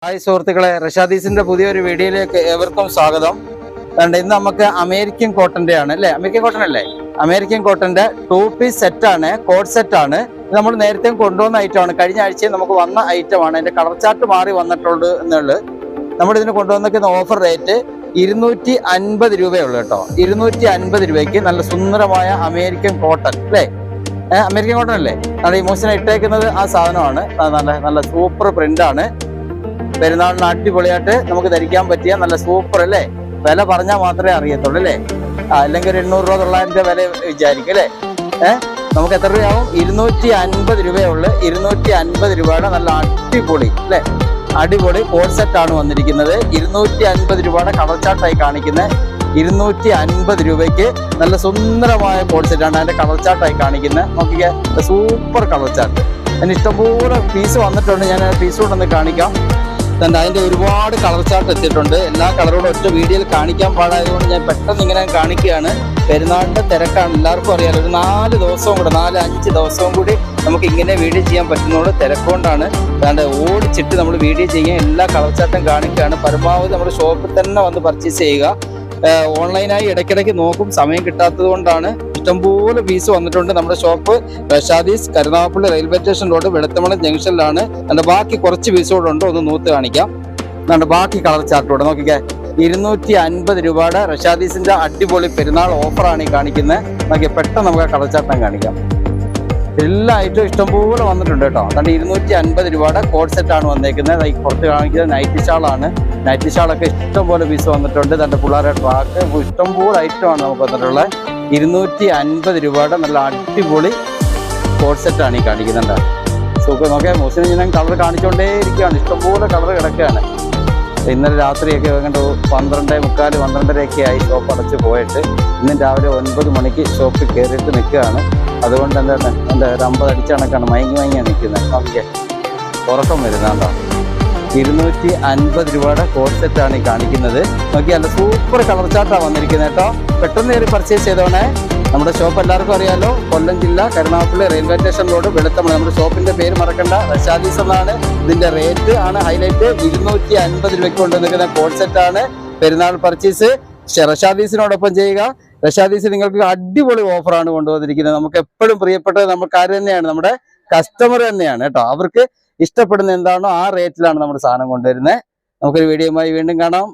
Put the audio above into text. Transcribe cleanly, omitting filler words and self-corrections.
Hi സുഹൃത്തുക്കളെ, റഷാദീസിന്റെ പുതിയൊരു വീഡിയോയിലേക്ക് ഏവർക്കും സ്വാഗതം. ഇന്ന് നമുക്ക് അമേരിക്കൻ കോട്ടന്റെ ആണ് അല്ലേ, അമേരിക്കൻ കോട്ടൺ അല്ലേ, അമേരിക്കൻ കോട്ടന്റെ 2 പീസ് സെറ്റ് ആണ്, കോട്ട് സെറ്റ് ആണ്. നമ്മൾ നേരത്തെ കൊണ്ടുവന്ന ഐറ്റമാണ്, കഴിഞ്ഞ ആഴ്ചയിൽ നമുക്ക് വന്ന ഐറ്റമാണ്. അതിന്റെ കളർ ചാർട്ട് മാറി വന്നിട്ടുണ്ട് എന്നുള്ളത്. നമ്മൾ ഇതിന് കൊണ്ടുവന്നിരിക്കുന്ന ഓഫർ റേറ്റ് 250 രൂപയുള്ളൂ കേട്ടോ. 250 രൂപയ്ക്ക് നല്ല സുന്ദരമായ അമേരിക്കൻ കോട്ടൺ അല്ലേ, അമേരിക്കൻ കോട്ടൺ അല്ലേ, നല്ല ഇമോഷനെ ഇട്ടേക്കുന്നത് ആ സാധനമാണ്. നല്ല സൂപ്പർ പ്രിന്റ് ആണ്. പെരുന്നാളിന് അടിപൊളിയായിട്ട് നമുക്ക് ധരിക്കാൻ പറ്റിയ നല്ല സൂപ്പർ അല്ലേ. വില പറഞ്ഞാൽ മാത്രമേ അറിയത്തുള്ളൂ അല്ലേ, അല്ലെങ്കിൽ ഒരു 800 രൂപ 900 രൂപ വില വിചാരിക്കും അല്ലേ. നമുക്ക് എത്ര രൂപയാവും? 250 രൂപയുള്ളു. 250 രൂപയുടെ നല്ല അടിപൊളി അല്ലേ, അടിപൊളി കോട്ട് സെറ്റ് ആണ് വന്നിരിക്കുന്നത്. 250 രൂപയുടെ കളർ ചാർട്ടായി കാണിക്കുന്നത്. 250 രൂപയ്ക്ക് നല്ല സുന്ദരമായ കോട്ട് സെറ്റ് ആണ്. അതിന്റെ കളർ ചാർട്ടായി കാണിക്കുന്നത്. നോക്കിക്കേ, സൂപ്പർ കളർ ചാർട്ട്. അതിന് ഇഷ്ടംപോലെ പീസ് വന്നിട്ടുണ്ട്. ഞാൻ പീസ് കൊണ്ടൊന്ന് കാണിക്കാം. അതിന്റെ ഒരുപാട് കളർ ചാർട്ട് എത്തിയിട്ടുണ്ട്. എല്ലാ കളറോടും ഒറ്റ വീഡിയോയിൽ കാണിക്കാൻ പാടായതുകൊണ്ട് ഞാൻ പെട്ടെന്ന് ഇങ്ങനെ കാണിക്കുകയാണ്. പെരുന്നാളിന്റെ തിരക്കാണ്, എല്ലാവർക്കും അറിയാലോ. ഒരു 4 ദിവസവും കൂടെ, 4-5 ദിവസവും കൂടി നമുക്ക് ഇങ്ങനെ വീഡിയോ ചെയ്യാൻ പറ്റുന്നതുകൊണ്ട് തിരക്കൊണ്ടാണ്. അതാണ്ട് ഓടിച്ചിട്ട് നമ്മൾ വീഡിയോ ചെയ്യാൻ എല്ലാ കളർ ചാർട്ടും കാണിക്കുകയാണ്. പരമാവധി നമ്മുടെ ഷോപ്പിൽ തന്നെ വന്ന് പർച്ചേസ് ചെയ്യുക. ഓൺലൈനായി ഇടയ്ക്കിടയ്ക്ക് നോക്കും, സമയം കിട്ടാത്തത് കൊണ്ടാണ്. ഇഷ്ടംപോലെ പീസ് വന്നിട്ടുണ്ട്. നമ്മുടെ shop Rashadees, Karunagappally railway station road, Veluthamanam ജംഗ്ഷനിലാണ്. അതിന്റെ ബാക്കി കുറച്ച് പീസുകൂടെ ഉണ്ട്, ഒന്ന് നൂത്ത് കാണിക്കാം. അതുകൊണ്ട് ബാക്കി കളർ ചാർട്ടോടെ നോക്കിക്കേ. 250 രൂപയുടെ റഷാദീസിന്റെ അടിപൊളി പെരുന്നാൾ ഓഫറാണ് ഈ കാണിക്കുന്നത്. നോക്കിയ പെട്ടെന്ന് നമുക്ക് ആ കളർ ചാർട്ടം കാണിക്കാം. എല്ലാ ഐറ്റവും ഇഷ്ടംപോലെ വന്നിട്ടുണ്ട് കേട്ടോ. അതുകൊണ്ട് 250 രൂപയുടെ കോട്ട് സെറ്റ് ആണ് വന്നേക്കുന്നത്. പുറത്ത് കാണിക്കുന്നത് നൈറ്റ് ഷാളാണ്. നൈറ്റ് ഷാളൊക്കെ ഇഷ്ടംപോലെ പീസ് വന്നിട്ടുണ്ട്. തന്റെ പിള്ളേരുടെ ട്രാക്ക് ഇഷ്ടംപോലെ ഐറ്റമാണ് നമുക്ക് വന്നിട്ടുള്ളത്. 250 രൂപയുടെ നല്ല അടിപൊളി കോട്ട് സെറ്റാണ് ഈ കാണിക്കുന്നുണ്ട്. സൂപ്പർ. നോക്കിയാൽ മോശം ഞാൻ കളർ കാണിച്ചുകൊണ്ടേ ഇരിക്കുകയാണ്. ഇഷ്ടംപോലെ കളർ കിടക്കുകയാണ്. ഇന്നലെ രാത്രിയൊക്കെ കണ്ടു 12:45 12:30 ആയി ഷോപ്പ് അടച്ച് പോയിട്ട് ഇന്നും രാവിലെ 9 മണിക്ക് ഷോപ്പിൽ കയറിയിട്ട് നിൽക്കുകയാണ്. അതുകൊണ്ട് എന്താണ് എൻ്റെ ഒരു 50 അടിച്ച കണക്കാണ്, മയങ്ങിയാണ് നിൽക്കുന്നത്. നോക്കിക്കേ, ഉറക്കം വരുന്നുണ്ടോ. 250 രൂപയുടെ കോട്ട് സെറ്റാണ് ഈ കാണിക്കുന്നത്. നോക്കിയാൽ സൂപ്പർ കളർ ചാർട്ടാണ് വന്നിരിക്കുന്നത് കേട്ടോ. പെട്ടെന്ന് കയറി പർച്ചേസ് ചെയ്തോണേ. നമ്മുടെ ഷോപ്പ് എല്ലാവർക്കും അറിയാലോ, കൊല്ലം ജില്ല, കരുനാഗപ്പള്ളി റെയിൽവേ സ്റ്റേഷൻ റോഡ്, വെളുത്തമണം. നമ്മുടെ ഷോപ്പിന്റെ പേര് മറക്കണ്ട, റഷാദീസ് എന്നാണ്. ഇതിന്റെ റേറ്റ് ആണ് ഹൈലൈറ്റ്. 250 രൂപയ്ക്ക് കൊണ്ടുവന്നിരിക്കുന്ന കോട്ട് സെറ്റാണ്. പെരുന്നാൾ പർച്ചേസ് റഷാദീസിനോടൊപ്പം ചെയ്യുക. റഷാദീസ് നിങ്ങൾക്ക് അടിപൊളി ഓഫറാണ് കൊണ്ടുവന്നിരിക്കുന്നത്. നമുക്ക് എപ്പോഴും പ്രിയപ്പെട്ടത് നമുക്ക് ആര് തന്നെയാണ്, നമ്മുടെ കസ്റ്റമർ തന്നെയാണ് കേട്ടോ. അവർക്ക് ഇഷ്ടപ്പെടുന്ന എന്താണോ ആ റേറ്റിലാണ് നമ്മുടെ സാധനം കൊണ്ടുവരുന്നത്. നമുക്കൊരു വീഡിയോയുമായി വീണ്ടും കാണാം.